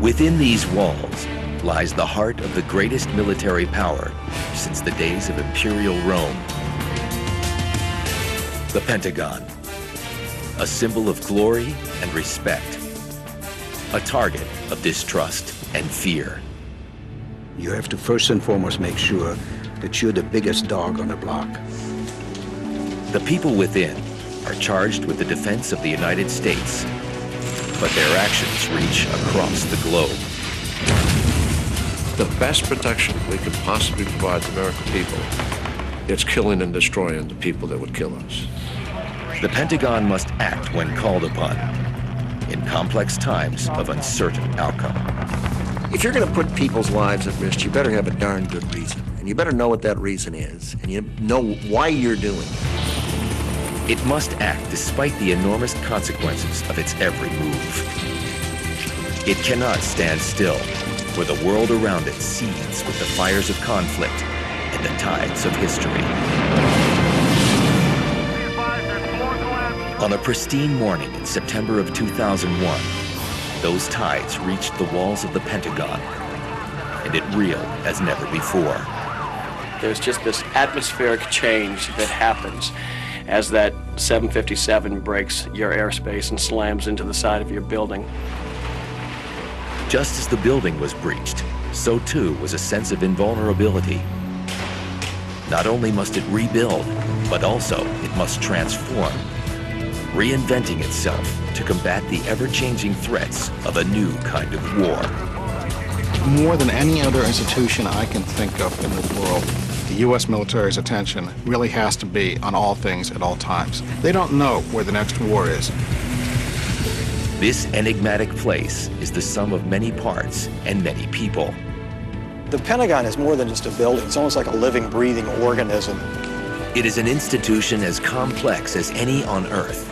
Within these walls lies the heart of the greatest military power since the days of Imperial Rome. The Pentagon, a symbol of glory and respect, a target of distrust and fear. You have to first and foremost make sure that you're the biggest dog on the block. The people within are charged with the defense of the United States, but their actions reach across the globe. The best protection we could possibly provide the American people, it's killing and destroying the people that would kill us. The Pentagon must act when called upon in complex times of uncertain outcome. If you're going to put people's lives at risk, you better have a darn good reason. And you better know what that reason is, and you know why you're doing it. It must act despite the enormous consequences of its every move. It cannot stand still, where the world around it seethes with the fires of conflict and the tides of history. On a pristine morning in September of 2001, those tides reached the walls of the Pentagon, and it reeled as never before. There's just this atmospheric change that happens as that 757 breaks your airspace and slams into the side of your building. Just as the building was breached, so too was a sense of invulnerability. Not only must it rebuild, but also it must transform, reinventing itself to combat the ever-changing threats of a new kind of war. More than any other institution I can think of in the world, the U.S. military's attention really has to be on all things at all times. They don't know where the next war is. This enigmatic place is the sum of many parts and many people. The Pentagon is more than just a building. It's almost like a living, breathing organism. It is an institution as complex as any on Earth.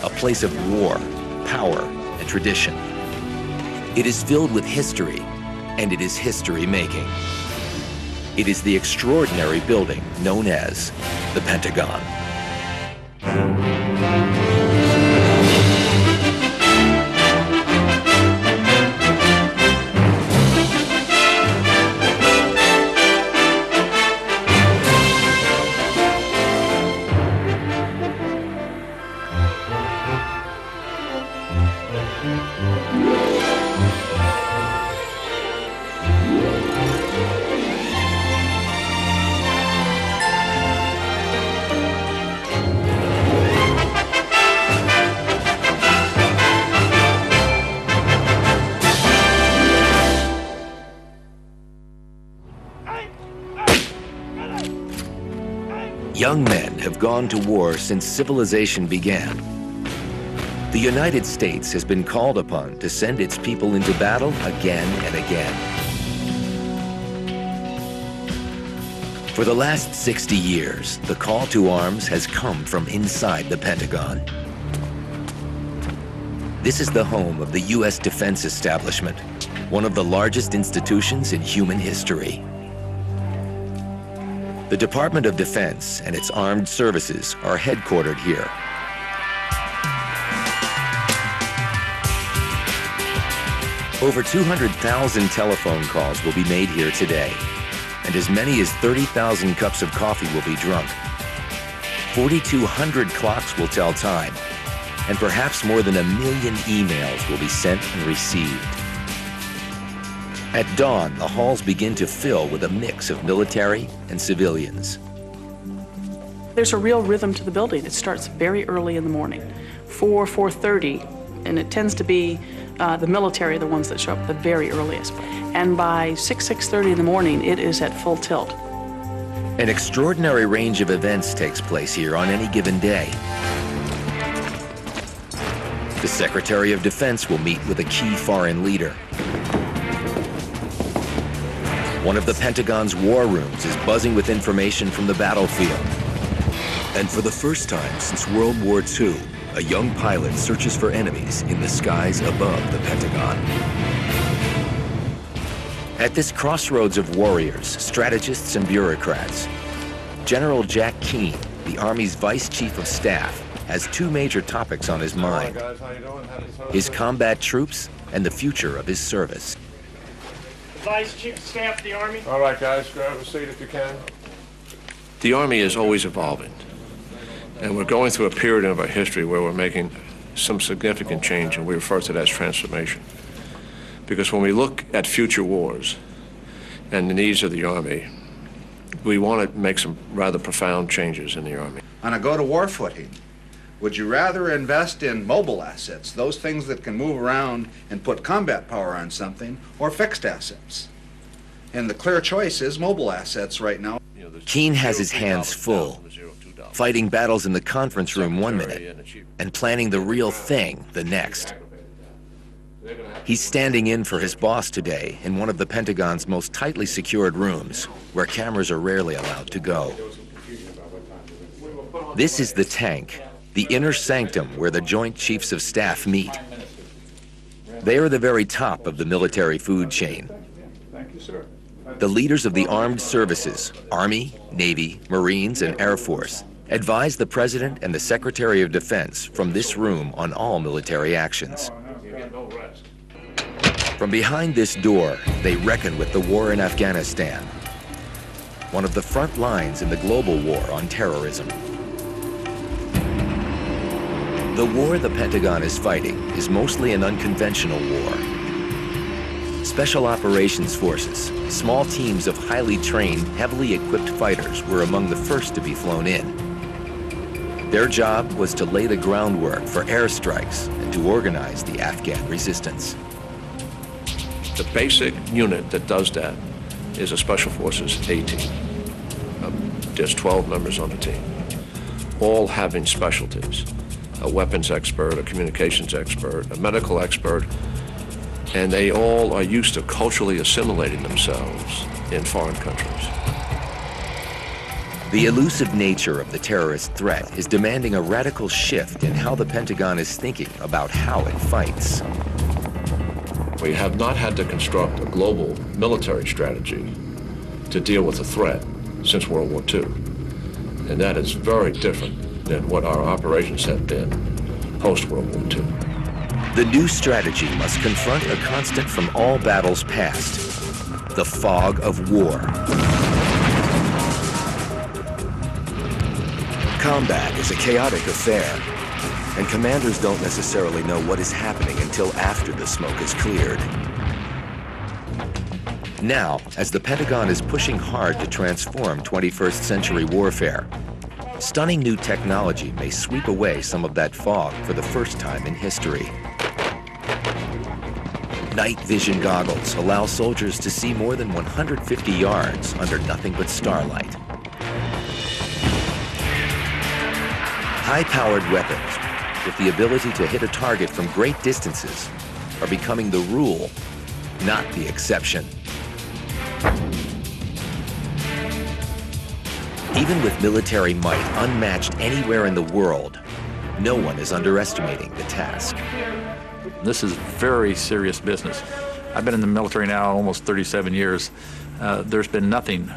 A place of war, power, and tradition. It is filled with history, and it is history-making. It is the extraordinary building known as the Pentagon. Young men have gone to war since civilization began. The United States has been called upon to send its people into battle again and again. For the last 60 years, the call to arms has come from inside the Pentagon. This is the home of the U.S. defense establishment, one of the largest institutions in human history. The Department of Defense and its armed services are headquartered here. Over 200,000 telephone calls will be made here today, and as many as 30,000 cups of coffee will be drunk. 4,200 clocks will tell time, and perhaps more than 1 million emails will be sent and received. At dawn, the halls begin to fill with a mix of military and civilians. There's a real rhythm to the building. It starts very early in the morning, 4:30, and it tends to be the military, the ones that show up the very earliest. And by 6:30 in the morning, it is at full tilt. An extraordinary range of events takes place here on any given day. The Secretary of Defense will meet with a key foreign leader. One of the Pentagon's war rooms is buzzing with information from the battlefield. And for the first time since World War II, a young pilot searches for enemies in the skies above the Pentagon. At this crossroads of warriors, strategists, and bureaucrats, General Jack Keane, the Army's Vice Chief of Staff, has two major topics on his mind: his combat troops and the future of his service. Vice Chief of Staff of the Army. All right, guys, grab a seat if you can. The Army is always evolving, and we're going through a period of our history where we're making some significant change, and we refer to that as transformation. Because when we look at future wars and the needs of the Army, we want to make some rather profound changes in the Army. On a go-to-war footing, would you rather invest in mobile assets, those things that can move around and put combat power on something, or fixed assets? And the clear choice is mobile assets right now. Keane has his hands full, fighting battles in the conference room one minute and planning the real thing the next. He's standing in for his boss today in one of the Pentagon's most tightly secured rooms, where cameras are rarely allowed to go. This is the tank, the inner sanctum where the Joint Chiefs of Staff meet. They are the very top of the military food chain. The leaders of the armed services, Army, Navy, Marines, and Air Force, advise the President and the Secretary of Defense from this room on all military actions. From behind this door, they reckon with the war in Afghanistan, one of the front lines in the global war on terrorism. The war the Pentagon is fighting is mostly an unconventional war. Special operations forces, small teams of highly trained, heavily equipped fighters were among the first to be flown in. Their job was to lay the groundwork for airstrikes and to organize the Afghan resistance. The basic unit that does that is a Special Forces A team. There's 12 members on the team, all having specialties. A weapons expert, a communications expert, a medical expert, and they all are used to culturally assimilating themselves in foreign countries. The elusive nature of the terrorist threat is demanding a radical shift in how the Pentagon is thinking about how it fights. We have not had to construct a global military strategy to deal with the threat since World War II. And that is very different than what our operations have been post-World War II. The new strategy must confront a constant from all battles past, the fog of war. Combat is a chaotic affair, and commanders don't necessarily know what is happening until after the smoke is cleared. Now, as the Pentagon is pushing hard to transform 21st century warfare, stunning new technology may sweep away some of that fog for the first time in history. Night vision goggles allow soldiers to see more than 150 yards under nothing but starlight. High-powered weapons with the ability to hit a target from great distances are becoming the rule, not the exception. Even with military might unmatched anywhere in the world, no one is underestimating the task. This is very serious business. I've been in the military now almost 37 years. There's been nothing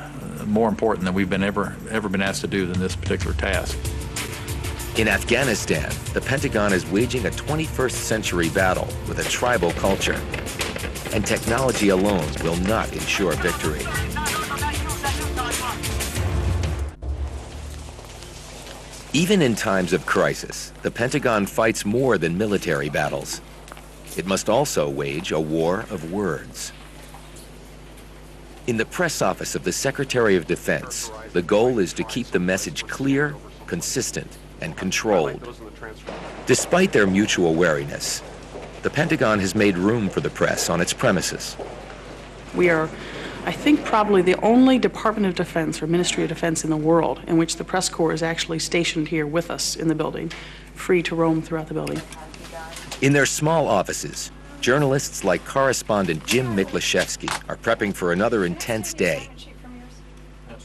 more important than we've been ever been asked to do than this particular task. In Afghanistan, the Pentagon is waging a 21st century battle with a tribal culture, and technology alone will not ensure victory. Even in times of crisis, the Pentagon fights more than military battles. It must also wage a war of words. In the press office of the Secretary of Defense, the goal is to keep the message clear, consistent, and controlled. Despite their mutual wariness, the Pentagon has made room for the press on its premises. We are, I think, probably the only Department of Defense or Ministry of Defense in the world in which the press corps is actually stationed here with us in the building, free to roam throughout the building. In their small offices, journalists like correspondent Jim Miklaszewski are prepping for another intense day.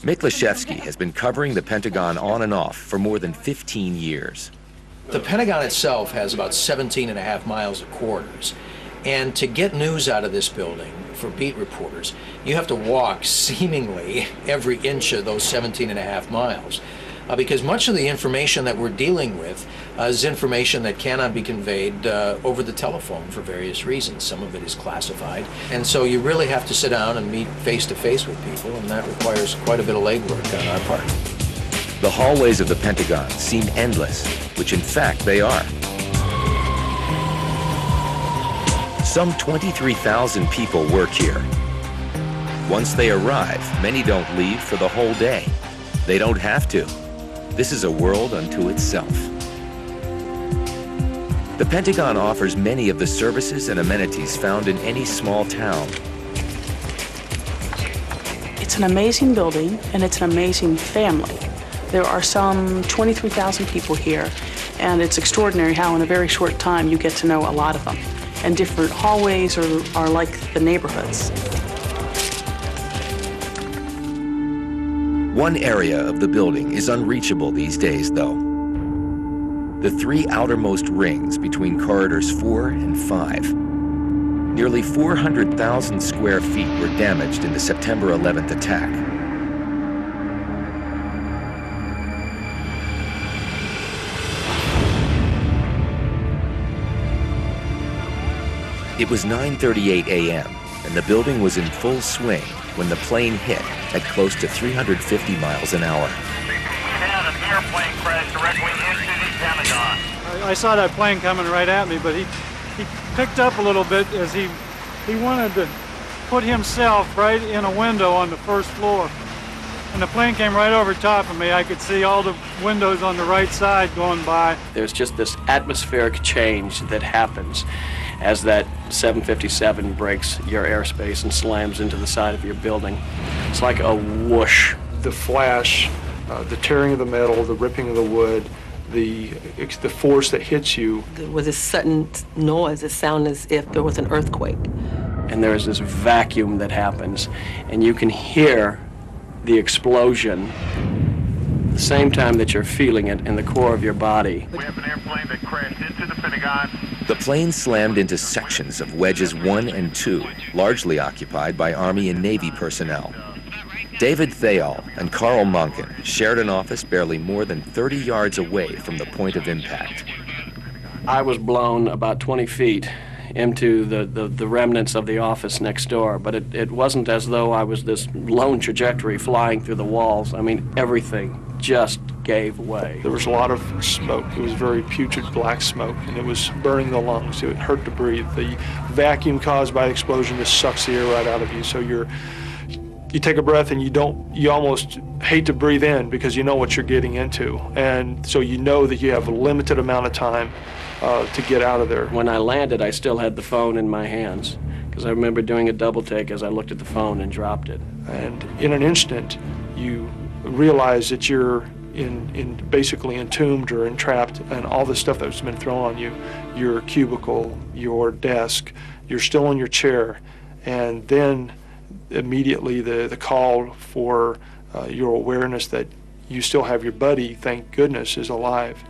Miklaszewski has been covering the Pentagon on and off for more than 15 years. The Pentagon itself has about 17.5 miles of corridors. And to get news out of this building for beat reporters, you have to walk seemingly every inch of those 17.5 miles. because much of the information that we're dealing with is information that cannot be conveyed over the telephone for various reasons. Some of it is classified, and so you really have to sit down and meet face-to-face with people, and that requires quite a bit of legwork on our part. The hallways of the Pentagon seem endless, which in fact they are. Some 23,000 people work here. Once they arrive, many don't leave for the whole day. They don't have to. This is a world unto itself. The Pentagon offers many of the services and amenities found in any small town. It's an amazing building, and it's an amazing family. There are some 23,000 people here, and it's extraordinary how in a very short time you get to know a lot of them. And different hallways are like the neighborhoods. One area of the building is unreachable these days, though. The three outermost rings between corridors 4 and 5. Nearly 400,000 square feet were damaged in the September 11th attack. It was 9:38 a.m., and the building was in full swing when the plane hit at close to 350 miles an hour. An airplane crashed directly into the Pentagon. I saw that plane coming right at me, but he picked up a little bit as he wanted to put himself right in a window on the first floor. And the plane came right over top of me. I could see all the windows on the right side going by. There's just this atmospheric change that happens as that 757 breaks your airspace and slams into the side of your building. It's like a whoosh. The flash, the tearing of the metal, the ripping of the wood, the force that hits you. There was a sudden noise, it sounded as if there was an earthquake. And there's this vacuum that happens, and you can hear the explosion at the same time that you're feeling it in the core of your body. We have an airplane that crashed into the Pentagon. The plane slammed into sections of wedges 1 and 2, largely occupied by Army and Navy personnel. David Thayall and Carl Monken shared an office barely more than 30 yards away from the point of impact. I was blown about 20 feet into the remnants of the office next door, but it wasn't as though I was this lone trajectory flying through the walls. I mean, everything just gave way. There was a lot of smoke. It was very putrid black smoke, and it was burning the lungs. It hurt to breathe. The vacuum caused by the explosion just sucks the air right out of you. So you take a breath and you almost hate to breathe in because you know what you're getting into. And so you know that you have a limited amount of time to get out of there. When I landed, I still had the phone in my hands because I remember doing a double take as I looked at the phone and dropped it. And in an instant, you realize that you're basically entombed or entrapped, and all the stuff that's been thrown on you, your cubicle, your desk, you're still in your chair, and then immediately the call for your awareness that you still have your buddy, thank goodness, is alive.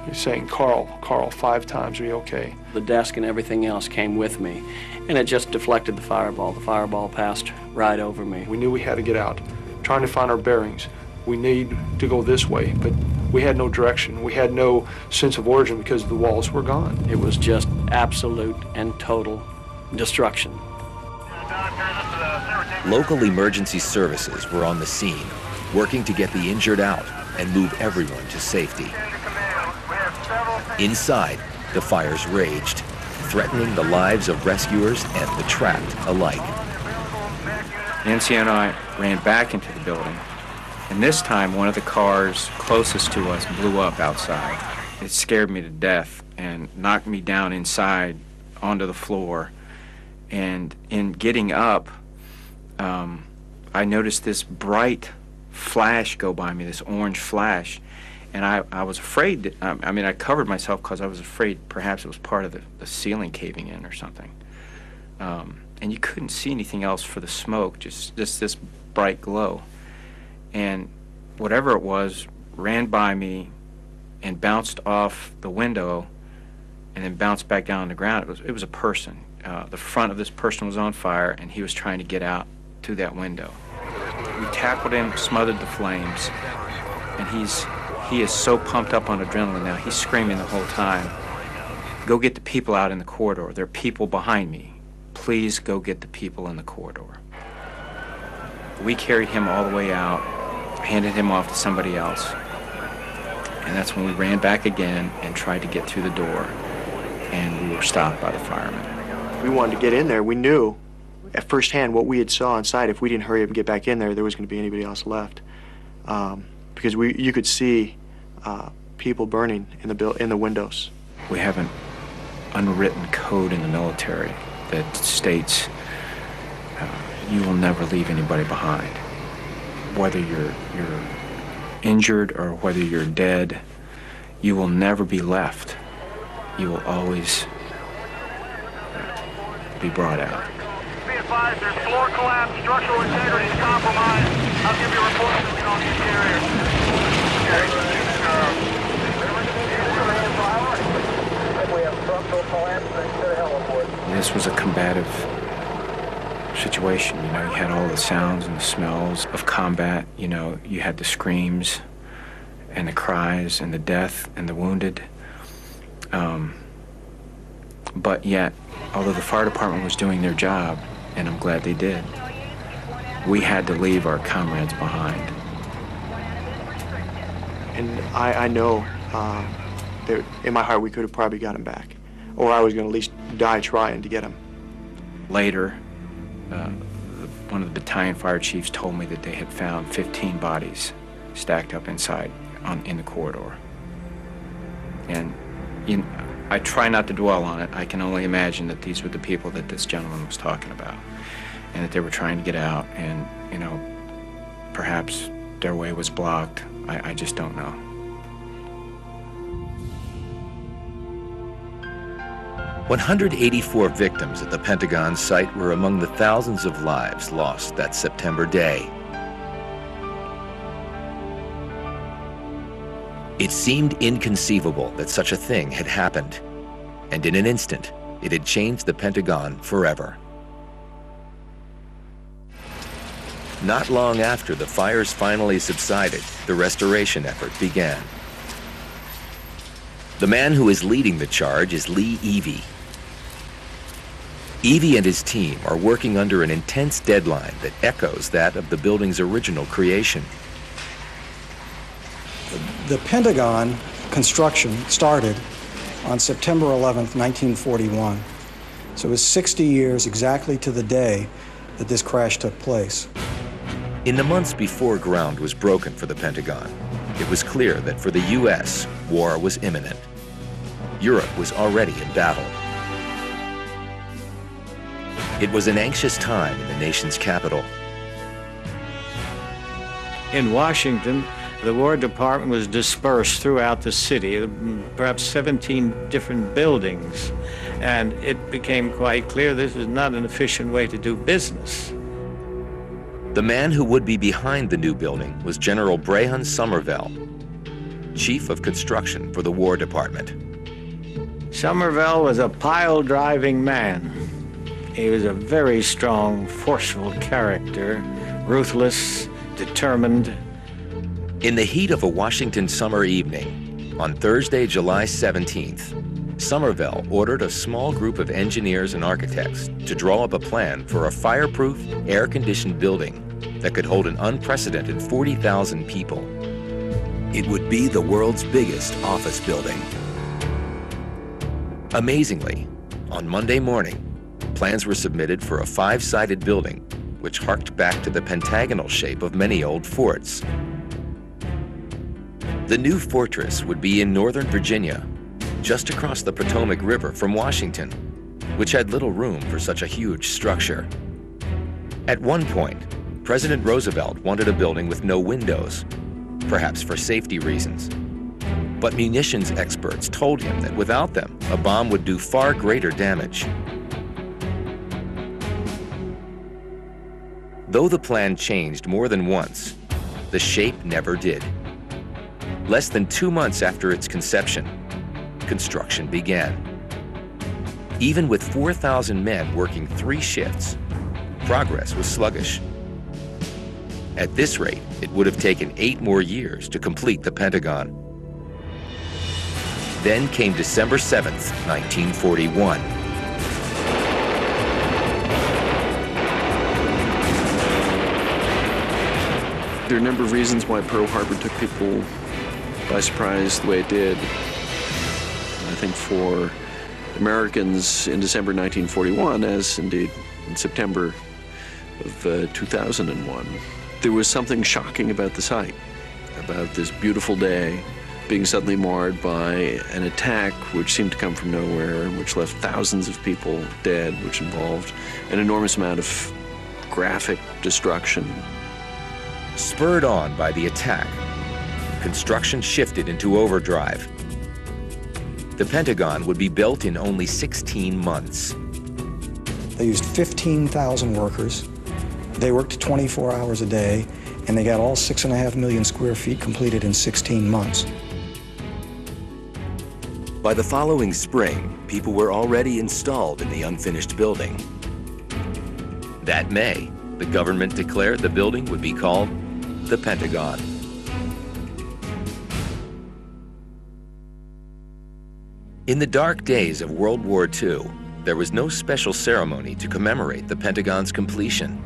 You're saying, Carl, 5 times, are you okay? The desk and everything else came with me, and it just deflected the fireball. The fireball passed right over me. We knew we had to get out, trying to find our bearings. We need to go this way, but we had no direction. We had no sense of origin because the walls were gone. It was just absolute and total destruction. Local emergency services were on the scene, working to get the injured out and move everyone to safety. Inside, the fires raged, threatening the lives of rescuers and the trapped alike. Nancy and I ran back into the building, and this time one of the cars closest to us blew up outside. It scared me to death and knocked me down inside onto the floor. And in getting up, I noticed this bright flash go by me, this orange flash. And I was afraid, I covered myself because I was afraid perhaps it was part of the ceiling caving in or something. And you couldn't see anything else for the smoke, just this bright glow. And whatever it was ran by me and bounced off the window and then bounced back down on the ground. It was a person. The front of this person was on fire, and he was trying to get out through that window. We tackled him, smothered the flames, and he's He is so pumped up on adrenaline now. He's screaming the whole time, "Go get the people out in the corridor. There are people behind me. Please go get the people in the corridor." We carried him all the way out, handed him off to somebody else. And that's when we ran back again and tried to get through the door, and we were stopped by the firemen. We wanted to get in there. We knew at first hand what we had saw inside. If we didn't hurry up and get back in there, there was going to be anybody else left. Because you could see people burning in the windows. We have an unwritten code in the military that states you will never leave anybody behind. Whether you're injured or whether you're dead, you will never be left. You will always be brought out. Be advised, there's floor collapse, structural integrity is compromised. I'll give you a report as soon as we get on the interior. We have structural collapse next to the heliport. This was a combative situation. You know, you had all the sounds and the smells of combat. You know, you had the screams and the cries and the death and the wounded. But yet, although the fire department was doing their job, and I'm glad they did, we had to leave our comrades behind. And I know that in my heart we could have probably got him back, or I was going to at least die trying to get him. Later, one of the battalion fire chiefs told me that they had found 15 bodies stacked up inside in the corridor. And I try not to dwell on it. I can only imagine that these were the people that this gentleman was talking about, and that they were trying to get out, and, you know, perhaps their way was blocked. I just don't know. "184 victims at the Pentagon site were among the thousands of lives lost that September day. It seemed inconceivable that such a thing had happened, and in an instant, it had changed the Pentagon forever. Not long after the fires finally subsided, the restoration effort began. The man who is leading the charge is Lee Evey. Evey and his team are working under an intense deadline that echoes that of the building's original creation. The Pentagon construction started on September 11th, 1941. So it was 60 years exactly to the day that this crash took place. In the months before ground was broken for the Pentagon, it was clear that for the U.S., war was imminent. Europe was already in battle. It was an anxious time in the nation's capital. In Washington, the War Department was dispersed throughout the city, perhaps 17 different buildings, and it became quite clear this is not an efficient way to do business. The man who would be behind the new building was General Brehon Somervell, Chief of Construction for the War Department. Somervell was a pile-driving man. He was a very strong, forceful character, ruthless, determined. In the heat of a Washington summer evening, on Thursday, July 17th, Somervell ordered a small group of engineers and architects to draw up a plan for a fireproof, air-conditioned building that could hold an unprecedented 40,000 people. It would be the world's biggest office building. Amazingly, on Monday morning, plans were submitted for a 5-sided building which harked back to the pentagonal shape of many old forts. The new fortress would be in northern Virginia, just across the Potomac River from Washington, which had little room for such a huge structure. At one point, President Roosevelt wanted a building with no windows, perhaps for safety reasons. But munitions experts told him that without them, a bomb would do far greater damage. Though the plan changed more than once, the shape never did. Less than 2 months after its conception, construction began. Even with 4,000 men working 3 shifts, progress was sluggish. At this rate, it would have taken 8 more years to complete the Pentagon. Then came December 7th, 1941. There are a number of reasons why Pearl Harbor took people by surprise the way it did. I think for Americans in December 1941, as indeed in September of 2001, there was something shocking about the sight, about this beautiful day being suddenly marred by an attack which seemed to come from nowhere, which left thousands of people dead, which involved an enormous amount of graphic destruction. Spurred on by the attack, construction shifted into overdrive. The Pentagon would be built in only 16 months. They used 15,000 workers. They worked 24 hours a day, and they got all 6.5 million square feet completed in 16 months. By the following spring, people were already installed in the unfinished building. That May, the government declared the building would be called the Pentagon. In the dark days of World War II, there was no special ceremony to commemorate the Pentagon's completion.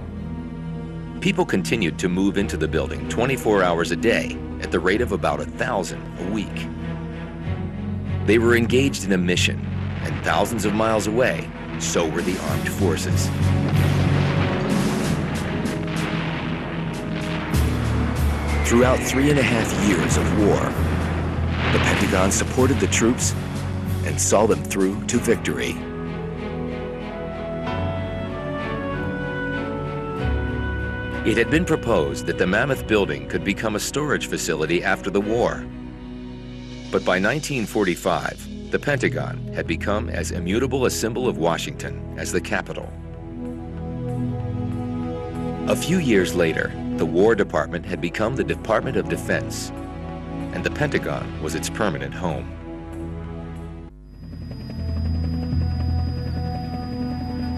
People continued to move into the building 24 hours a day at the rate of about 1,000 a week. They were engaged in a mission, and thousands of miles away, so were the armed forces. Throughout 3.5 years of war, the Pentagon supported the troops and saw them through to victory. It had been proposed that the mammoth building could become a storage facility after the war. But by 1945, the Pentagon had become as immutable a symbol of Washington as the Capitol. A few years later, the War Department had become the Department of Defense, and the Pentagon was its permanent home.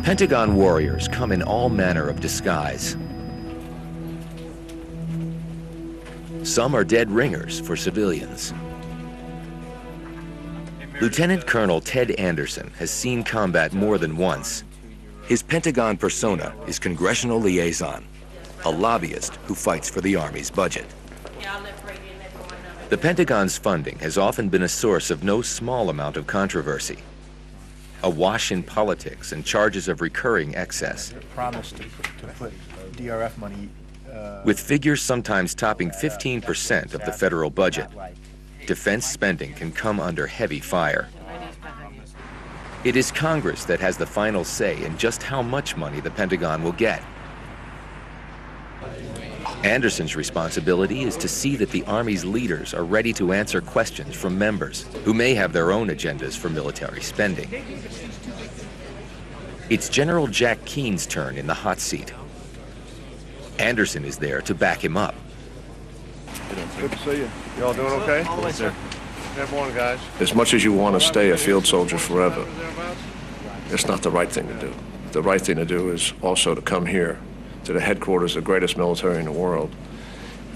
Pentagon warriors come in all manner of disguise. Some are dead ringers for civilians. Lieutenant Colonel Ted Anderson has seen combat more than once. His Pentagon persona is congressional liaison, a lobbyist who fights for the Army's budget. The Pentagon's funding has often been a source of no small amount of controversy. Awash in politics and charges of recurring excess. Promised to put DRF money. With figures sometimes topping 15% of the federal budget, defense spending can come under heavy fire. It is Congress that has the final say in just how much money the Pentagon will get. Anderson's responsibility is to see that the Army's leaders are ready to answer questions from members who may have their own agendas for military spending. It's General Jack Keene's turn in the hot seat. Anderson is there to back him up. Good to see you. Y'all doing okay? Yes, sir. Good morning, guys. As much as you want to stay a field soldier forever, it's not the right thing to do. The right thing to do is also to come here to the headquarters of the greatest military in the world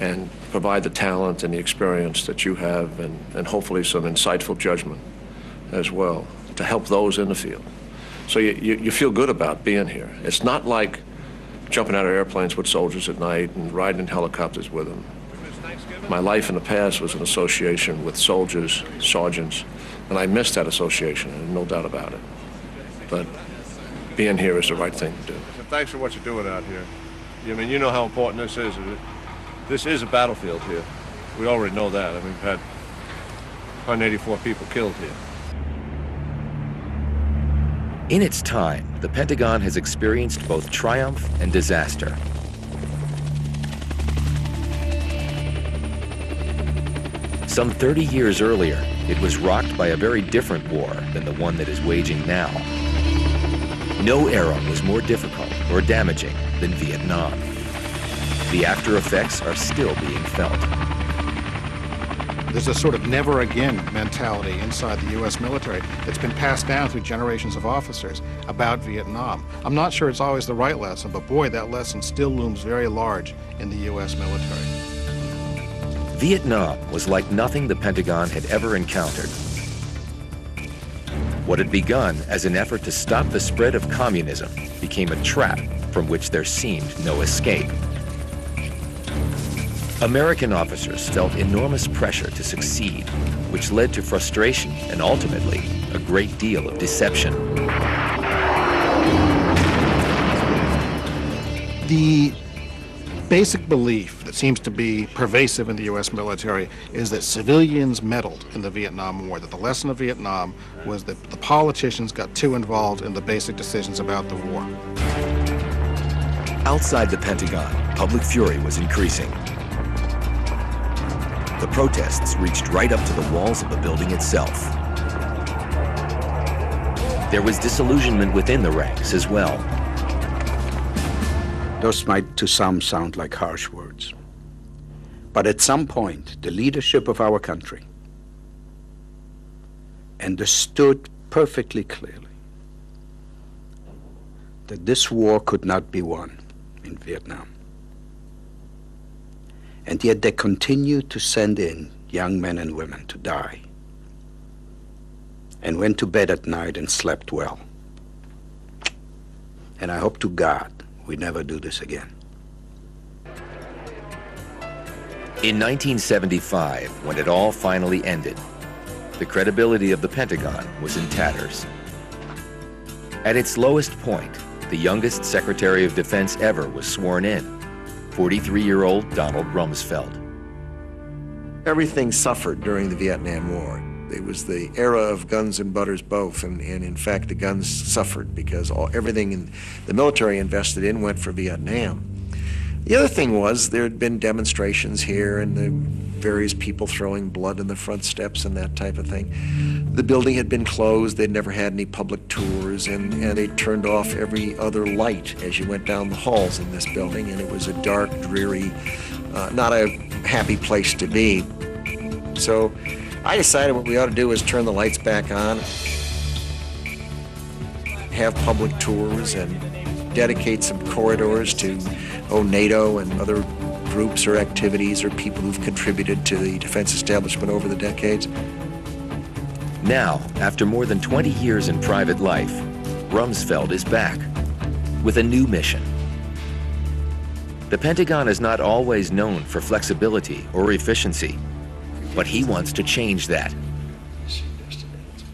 and provide the talent and the experience that you have and hopefully some insightful judgment as well to help those in the field. So you feel good about being here. It's not like jumping out of airplanes with soldiers at night and riding in helicopters with them. My life in the past was an association with soldiers, sergeants, and I missed that association, and no doubt about it. But being here is the right thing to do. So thanks for what you're doing out here. I mean, you know how important this is. This is a battlefield here. We already know that. I mean, we've had 184 people killed here. In its time, the Pentagon has experienced both triumph and disaster. Some 30 years earlier, it was rocked by a very different war than the one that is waging now. No era was more difficult or damaging than Vietnam. The after effects are still being felt. There's a sort of never again mentality inside the U.S. military that's been passed down through generations of officers about Vietnam. I'm not sure it's always the right lesson, but boy, that lesson still looms very large in the U.S. military. Vietnam was like nothing the Pentagon had ever encountered. What had begun as an effort to stop the spread of communism became a trap from which there seemed no escape. American officers felt enormous pressure to succeed, which led to frustration and ultimately a great deal of deception. The basic belief that seems to be pervasive in the U.S. military is that civilians meddled in the Vietnam War, that the lesson of Vietnam was that the politicians got too involved in the basic decisions about the war. Outside the Pentagon, public fury was increasing. The protests reached right up to the walls of the building itself. There was disillusionment within the ranks as well. Those might to some sound like harsh words. But at some point, the leadership of our country understood perfectly clearly that this war could not be won in Vietnam. And yet they continued to send in young men and women to die, and went to bed at night and slept well. And I hope to God we never do this again. In 1975, when it all finally ended, the credibility of the Pentagon was in tatters. At its lowest point, the youngest Secretary of Defense ever was sworn in, 43-year-old Donald Rumsfeld. Everything suffered during the Vietnam War. It was the era of guns and butters both, and in fact the guns suffered because everything the military invested in went for Vietnam. The other thing was there had been demonstrations here and the various people throwing blood in the front steps and that type of thing. The building had been closed, they'd never had any public tours, and they turned off every other light as you went down the halls in this building, and it was a dark, dreary, not a happy place to be. So I decided what we ought to do is turn the lights back on, have public tours, and dedicate some corridors to NATO and other groups or activities or people who've contributed to the defense establishment over the decades. Now, after more than 20 years in private life, Rumsfeld is back with a new mission. The Pentagon is not always known for flexibility or efficiency, but he wants to change that.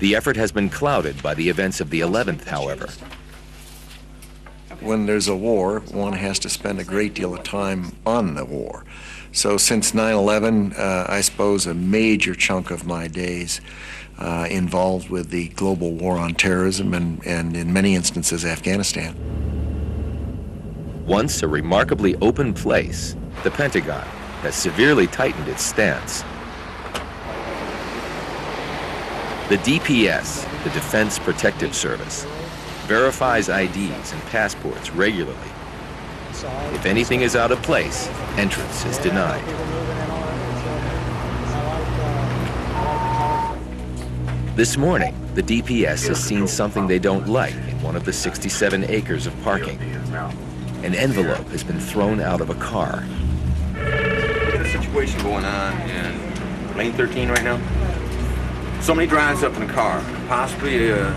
The effort has been clouded by the events of the 11th, however. When there's a war, one has to spend a great deal of time on the war. So since 9/11, I suppose a major chunk of my days involved with the global war on terrorism and in many instances Afghanistan. Once a remarkably open place, the Pentagon has severely tightened its stance. The DPS, the Defense Protective Service, verifies IDs and passports regularly. If anything is out of place, entrance is denied. This morning, the DPS has seen something they don't like in one of the 67 acres of parking. An envelope has been thrown out of a car. There's a situation going on in lane 13 right now. Somebody drives up in a car, possibly a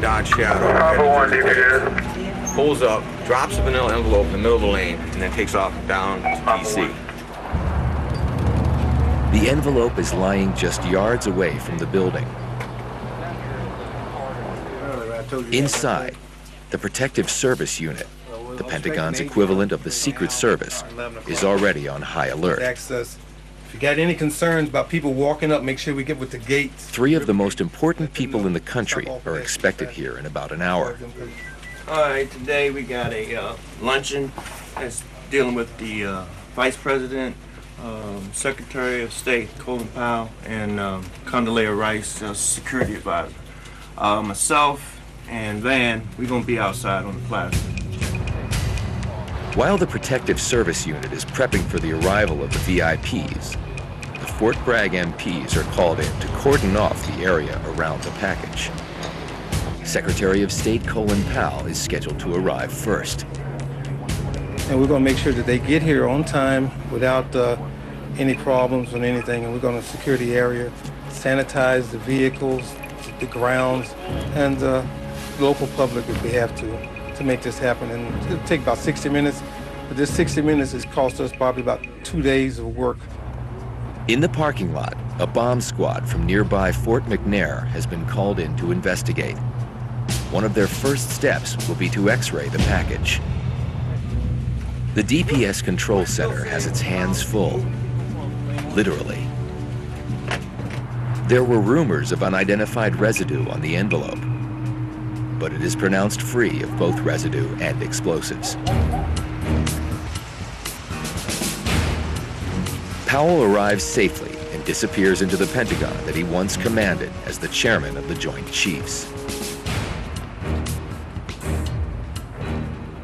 Dodge Shadow, pulls up, drops a vanilla envelope in the middle of the lane, and then takes off down to DC. The envelope is lying just yards away from the building. Inside, the Protective Service Unit, the Pentagon's equivalent of the Secret Service, is already on high alert. If you got any concerns about people walking up, make sure we get with the gates. 3 of the most important people in the country are expected here in about an hour. All right, today we got a luncheon that's dealing with the Vice President, Secretary of State Colin Powell, and Condoleezza Rice, Security Advisor. Myself and Van, we're going to be outside on the plaza. While the Protective Service Unit is prepping for the arrival of the VIPs, the Fort Bragg MPs are called in to cordon off the area around the package. Secretary of State Colin Powell is scheduled to arrive first. And we're going to make sure that they get here on time without any problems or anything. And we're going to secure the area, sanitize the vehicles, the grounds, and the local public if we have to make this happen. And it'll take about 60 minutes, but this 60 minutes has cost us probably about 2 days of work. In the parking lot, a bomb squad from nearby Fort McNair has been called in to investigate. One of their first steps will be to X-ray the package. The DPS control center has its hands full, literally. There were rumors of unidentified residue on the envelope, but it is pronounced free of both residue and explosives. Powell arrives safely and disappears into the Pentagon that he once commanded as the chairman of the Joint Chiefs.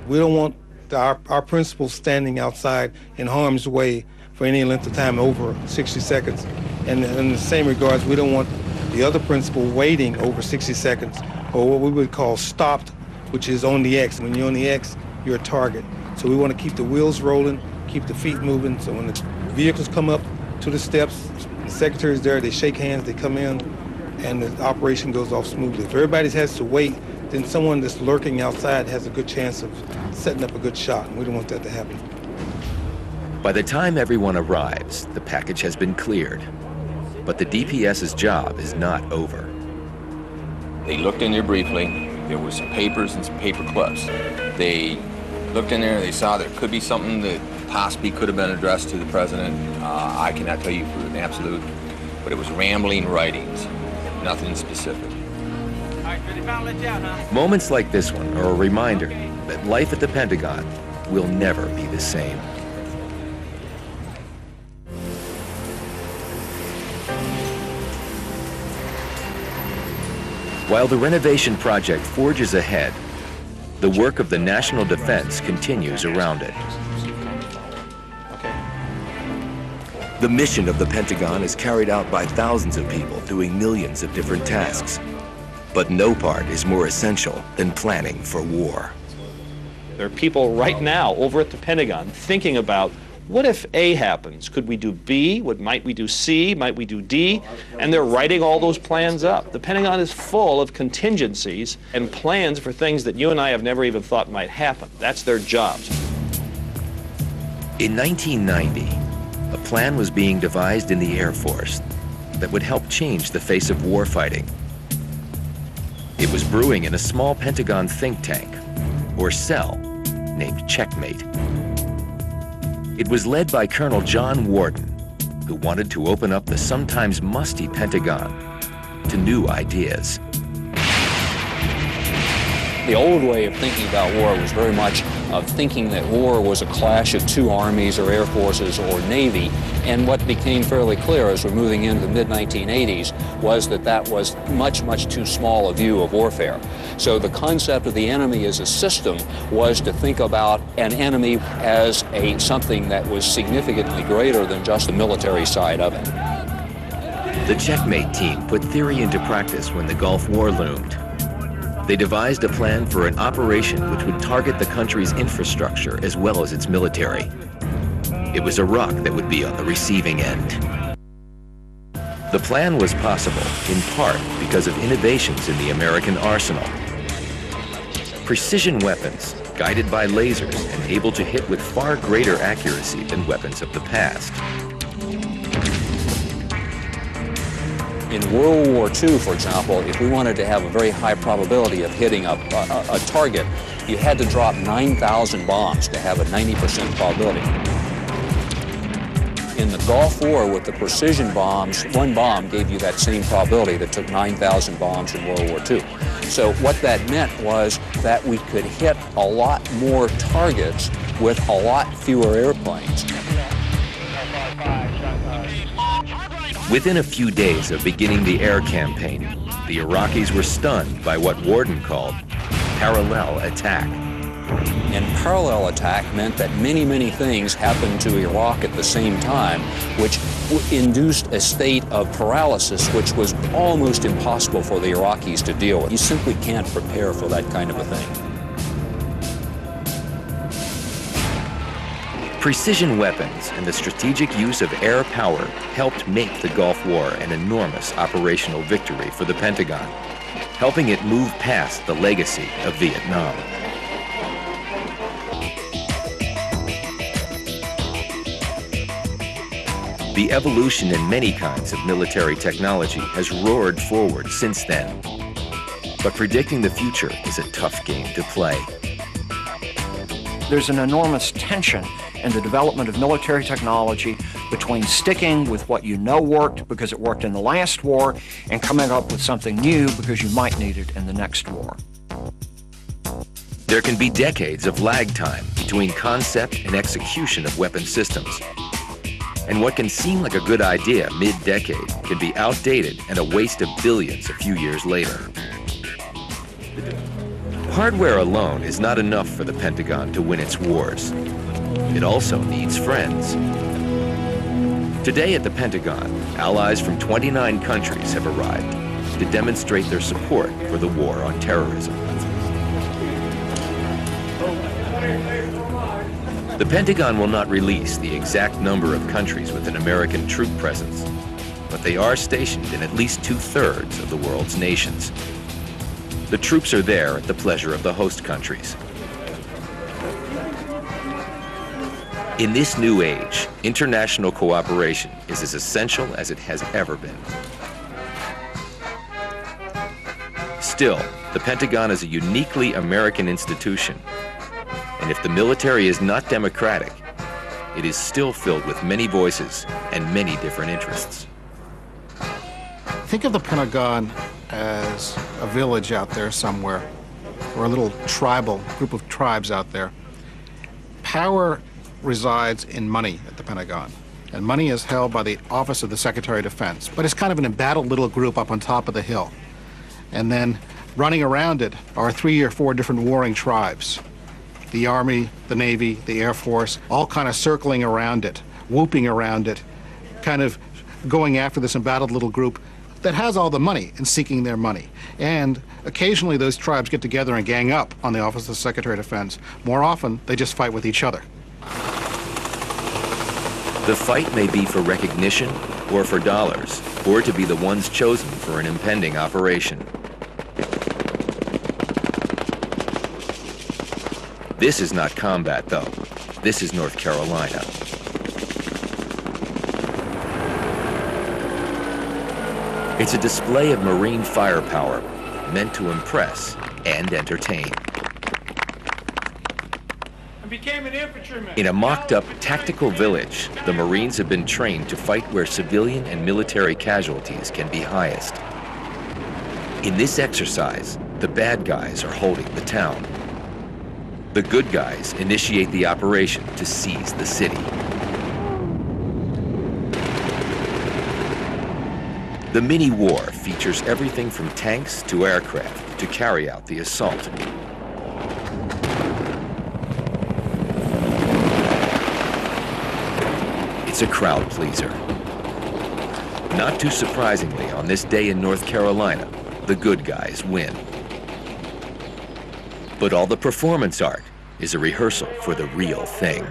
We don't want our principals standing outside in harm's way for any length of time over 60 seconds. And in the same regards, we don't want the other principal waiting over 60 seconds, or what we would call stopped, which is on the X. When you're on the X, you're a target. So we want to keep the wheels rolling, keep the feet moving, so when the vehicles come up to the steps, the secretary's there, they shake hands, they come in, and the operation goes off smoothly. If everybody has to wait, then someone that's lurking outside has a good chance of setting up a good shot, and we don't want that to happen. By the time everyone arrives, the package has been cleared. But the DPS's job is not over. They looked in there briefly. There was some papers and some paper clips. They looked in there, they saw there could be something that possibly could have been addressed to the president. I cannot tell you for an absolute, but it was rambling writings, nothing specific. Moments like this one are a reminder that life at the Pentagon will never be the same. While the renovation project forges ahead, the work of the national defense continues around it. The mission of the Pentagon is carried out by thousands of people doing millions of different tasks. But no part is more essential than planning for war. There are people right now over at the Pentagon thinking about, what if A happens? Could we do B? Might we do C? Might we do D? And they're writing all those plans up. The Pentagon is full of contingencies and plans for things that you and I have never even thought might happen. That's their jobs. In 1990, a plan was being devised in the Air Force that would help change the face of warfighting. It was brewing in a small Pentagon think tank, or cell, named Checkmate. It was led by Colonel John Warden, who wanted to open up the sometimes musty Pentagon to new ideas. The old way of thinking about war was very much of thinking that war was a clash of two armies or air forces or navy, and what became fairly clear as we're moving into the mid-1980s was that that was much, much too small a view of warfare. So the concept of the enemy as a system was to think about an enemy as something that was significantly greater than just the military side of it. The Checkmate team put theory into practice when the Gulf War loomed. They devised a plan for an operation which would target the country's infrastructure as well as its military. It was Iraq that would be on the receiving end. The plan was possible, in part because of innovations in the American arsenal. Precision weapons, guided by lasers and able to hit with far greater accuracy than weapons of the past. In World War II, for example, if we wanted to have a very high probability of hitting a target, you had to drop 9,000 bombs to have a 90% probability. In the Gulf War, with the precision bombs, one bomb gave you that same probability that took 9,000 bombs in World War II. So what that meant was that we could hit a lot more targets with a lot fewer airplanes. Within a few days of beginning the air campaign, the Iraqis were stunned by what Warden called parallel attack. And parallel attack meant that many, many things happened to Iraq at the same time, which induced a state of paralysis which was almost impossible for the Iraqis to deal with. You simply can't prepare for that kind of a thing. Precision weapons and the strategic use of air power helped make the Gulf War an enormous operational victory for the Pentagon, helping it move past the legacy of Vietnam. The evolution in many kinds of military technology has roared forward since then. But predicting the future is a tough game to play. There's an enormous tension in the development of military technology between sticking with what you know worked because it worked in the last war and coming up with something new because you might need it in the next war. There can be decades of lag time between concept and execution of weapon systems. And what can seem like a good idea mid-decade can be outdated and a waste of billions a few years later. Hardware alone is not enough for the Pentagon to win its wars. It also needs friends. Today at the Pentagon, allies from 29 countries have arrived to demonstrate their support for the war on terrorism. The Pentagon will not release the exact number of countries with an American troop presence, but they are stationed in at least 2/3 of the world's nations. The troops are there at the pleasure of the host countries. In this new age, international cooperation is as essential as it has ever been. Still, the Pentagon is a uniquely American institution. And if the military is not democratic, it is still filled with many voices and many different interests. Think of the Pentagon as a village out there somewhere, or a little tribal group of tribes out there. Power resides in money at the Pentagon, and money is held by the Office of the Secretary of Defense, but it's kind of an embattled little group up on top of the hill. And then running around it are 3 or 4 different warring tribes. The Army, the Navy, the Air Force, all kind of circling around it, whooping around it, kind of going after this embattled little group that has all the money and seeking their money. And occasionally those tribes get together and gang up on the Office of the Secretary of Defense. More often, they just fight with each other. The fight may be for recognition or for dollars, or to be the ones chosen for an impending operation. This is not combat, though. This is North Carolina. It's a display of Marine firepower meant to impress and entertain. I became an infantryman. In a mocked-up tactical village, the Marines have been trained to fight where civilian and military casualties can be highest. In this exercise, the bad guys are holding the town. The good guys initiate the operation to seize the city. The mini-war features everything from tanks to aircraft to carry out the assault. It's a crowd pleaser. Not too surprisingly, on this day in North Carolina, the good guys win. But all the performance art is a rehearsal for the real thing.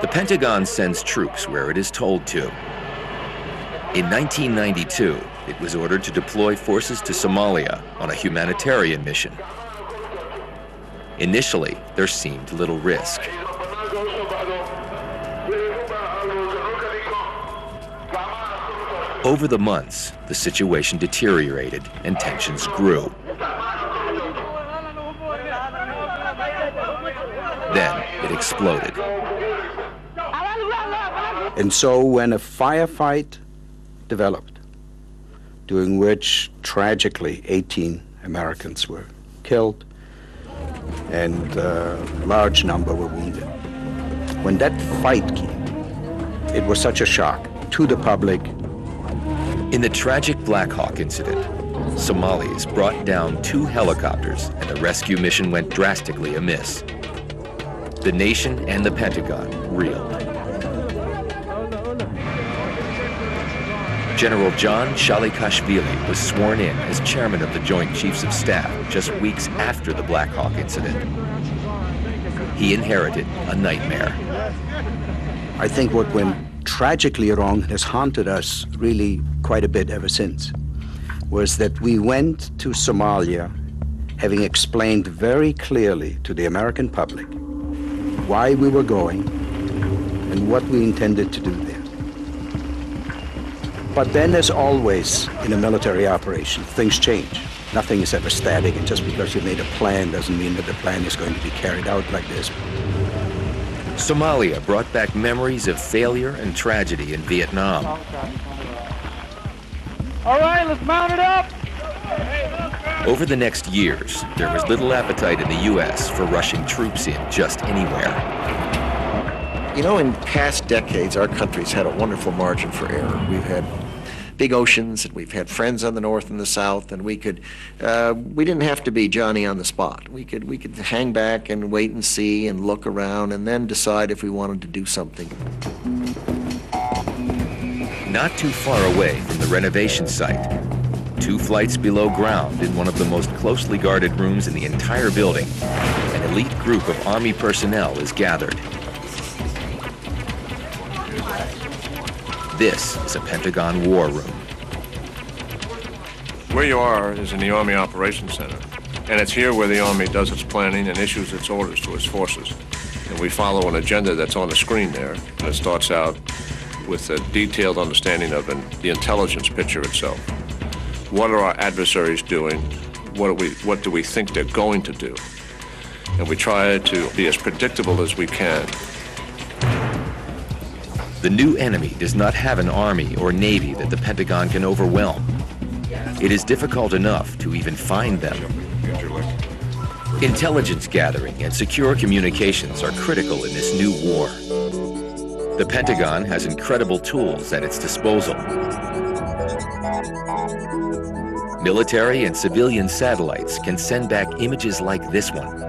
The Pentagon sends troops where it is told to. In 1992, it was ordered to deploy forces to Somalia on a humanitarian mission. Initially, there seemed little risk. Over the months, the situation deteriorated and tensions grew. Then it exploded. And so when a firefight developed, during which tragically 18 Americans were killed and a large number were wounded, when that fight came, it was such a shock to the public. In the tragic Black Hawk incident, Somalis brought down 2 helicopters and the rescue mission went drastically amiss. The nation and the Pentagon reeled. General John Shalikashvili was sworn in as chairman of the Joint Chiefs of Staff just weeks after the Black Hawk incident. He inherited a nightmare. I think what went tragically wrong has haunted us really quite a bit ever since, was that we went to Somalia having explained very clearly to the American public why we were going and what we intended to do there. But then, as always in a military operation, things change. Nothing is ever static, and just because you made a plan doesn't mean that the plan is going to be carried out like this. Somalia brought back memories of failure and tragedy in Vietnam. All right, let's mount it up. Over the next years, there was little appetite in the U.S. for rushing troops in just anywhere. You know, in past decades, our country's had a wonderful margin for error. We've had big oceans, and we've had friends on the north and the south, and we didn't have to be Johnny on the spot. We could hang back and wait and see and look around and then decide if we wanted to do something. Not too far away from the renovation site, 2 flights below ground in one of the most closely guarded rooms in the entire building, an elite group of Army personnel is gathered. This is a Pentagon war room. Where you are is in the Army Operations Center, and it's here where the Army does its planning and issues its orders to its forces. And we follow an agenda that's on the screen there, and it starts out with a detailed understanding of the intelligence picture itself. What are our adversaries doing? What do we think they're going to do? And we try to be as predictable as we can. The new enemy does not have an army or navy that the Pentagon can overwhelm. It is difficult enough to even find them. Intelligence gathering and secure communications are critical in this new war. The Pentagon has incredible tools at its disposal. Military and civilian satellites can send back images like this one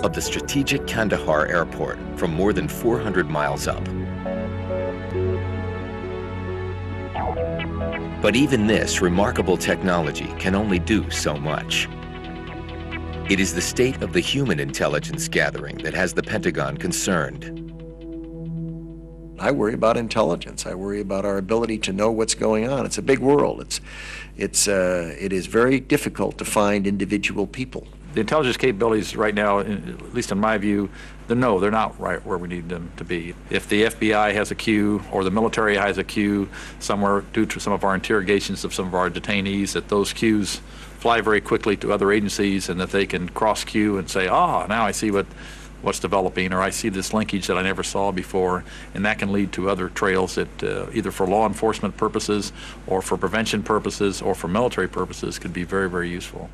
of the strategic Kandahar airport from more than 400 miles up. But even this remarkable technology can only do so much. It is the state of the human intelligence gathering that has the Pentagon concerned. I worry about intelligence. I worry about our ability to know what's going on. It's a big world. It is very difficult to find individual people. The intelligence capabilities right now, at least in my view, they're not right where we need them to be. If the FBI has a queue or the military has a queue somewhere due to some of our interrogations of some of our detainees, that those queues fly very quickly to other agencies and that they can cross queue and say, now I see what's developing, or I see this linkage that I never saw before, and that can lead to other trails that either for law enforcement purposes or for prevention purposes or for military purposes could be very, very useful.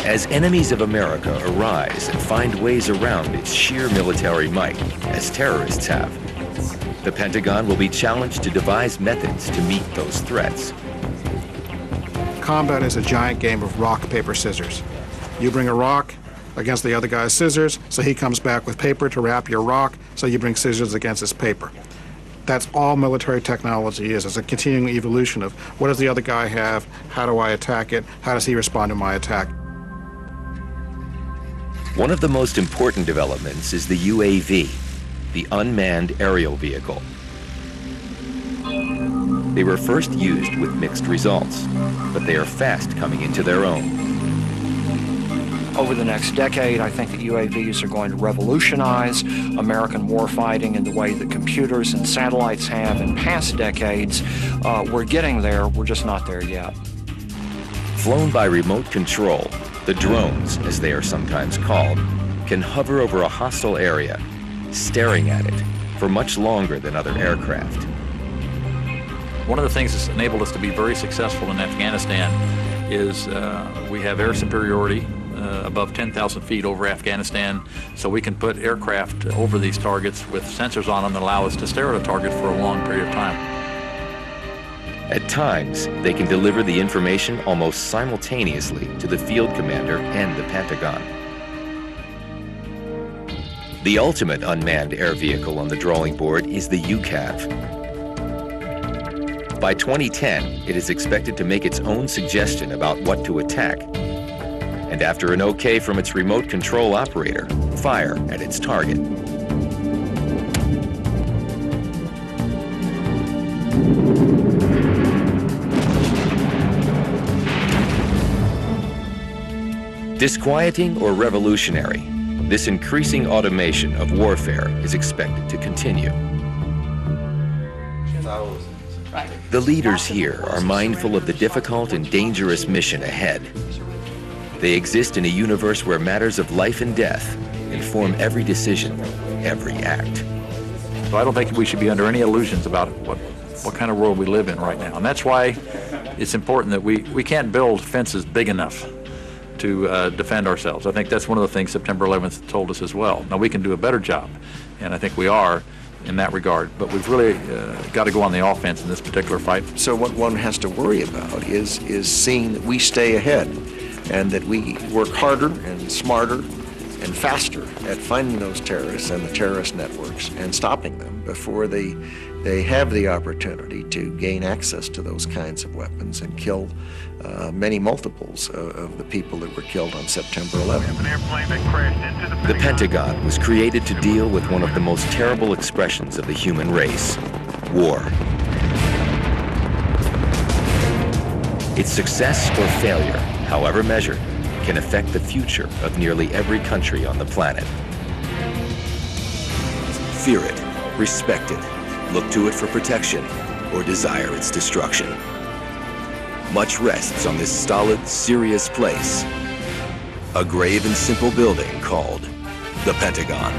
As enemies of America arise and find ways around its sheer military might, as terrorists have, the Pentagon will be challenged to devise methods to meet those threats. Combat is a giant game of rock, paper, scissors. You bring a rock against the other guy's scissors, so he comes back with paper to wrap your rock, so you bring scissors against his paper. That's all military technology is. It's a continuing evolution of what does the other guy have, how do I attack it, how does he respond to my attack. One of the most important developments is the UAV, the unmanned aerial vehicle. They were first used with mixed results, but they are fast coming into their own. Over the next decade, I think that UAVs are going to revolutionize American warfighting in the way that computers and satellites have in past decades. We're getting there, we're just not there yet. Flown by remote control, the drones, as they are sometimes called, can hover over a hostile area, staring at it for much longer than other aircraft. One of the things that's enabled us to be very successful in Afghanistan is we have air superiority above 10,000 feet over Afghanistan, so we can put aircraft over these targets with sensors on them that allow us to stare at a target for a long period of time. At times, they can deliver the information almost simultaneously to the field commander and the Pentagon. The ultimate unmanned air vehicle on the drawing board is the UCAV. By 2010, it is expected to make its own suggestion about what to attack, and after an okay from its remote control operator, fire at its target. Disquieting or revolutionary, this increasing automation of warfare is expected to continue. The leaders here are mindful of the difficult and dangerous mission ahead. They exist in a universe where matters of life and death inform every decision, every act. So I don't think we should be under any illusions about what kind of world we live in right now. And that's why it's important that we can't build fences big enough to defend ourselves. I think that's one of the things September 11th told us as well. Now, we can do a better job, and I think we are in that regard, but we've really got to go on the offense in this particular fight. So what one has to worry about is seeing that we stay ahead and that we work harder and smarter and faster at finding those terrorists and the terrorist networks and stopping them before they have the opportunity to gain access to those kinds of weapons and kill many multiples of the people that were killed on September 11th. The Pentagon was created to deal with one of the most terrible expressions of the human race, war. Its success or failure, however measured, can affect the future of nearly every country on the planet. Fear it, respect it, look to it for protection, or desire its destruction. Much rests on this stolid, serious place, a grave and simple building called the Pentagon.